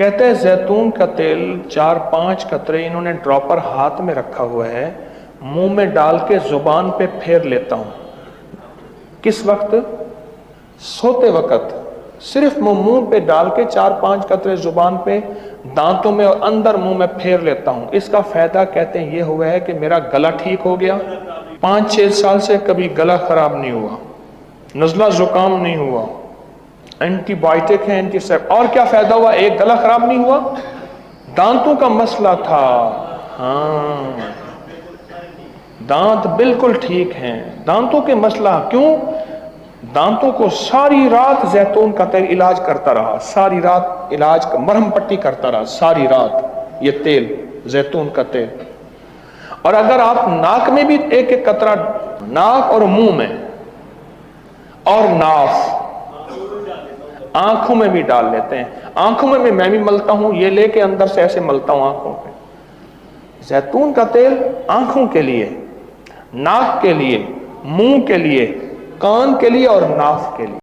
کہتے ہیں زیتون کا تیل 4-5 قطرے انہوں نے ڈراپر ہاتھ میں رکھا ہوا ہے، منہ میں ڈال کے زبان پہ پھیر لیتا ہوں۔ کس وقت؟ سوتے وقت صرف منہ پہ ڈال کے 4-5 قطرے زبان پہ، دانتوں میں اور اندر منہ میں پھیر لیتا ہوں۔ اس کا فائدہ کہتے ہیں یہ ہوا ہے کہ میرا گلا ٹھیک ہو گیا، 5-6 سال سے کبھی گلا خراب نہیں ہوا، نزلہ زکام نہیں ہوا، اینٹی بائیوٹک ہے، اینٹی سیپ۔ اور کیا فائدہ ہوا؟ ایک، گلا خراب نہیں ہوا، دانتوں کا مسئلہ تھا، ہاں دانت بالکل ٹھیک ہیں، دانتوں کے مسئلہ کیوں؟ دانتوں کو ساری رات زیتون کا تیل علاج کرتا رہا، ساری رات علاج کا مرہم پٹی کرتا رہا ساری رات، یہ تیل زیتون کا تیل۔ اور اگر آپ ناک میں بھی ایک ایک قطرہ، ناک اور منہ میں اور ناف، آنکھوں میں بھی ڈال لیتے ہیں، آنکھوں میں میں بھی ملتا ہوں، یہ لے کے اندر سے ایسے ملتا ہوں آنکھوں پہ۔ زیتون کا تیل آنکھوں کے لیے، ناک کے لیے، منہ کے لیے، کان کے لیے اور ناف کے لیے۔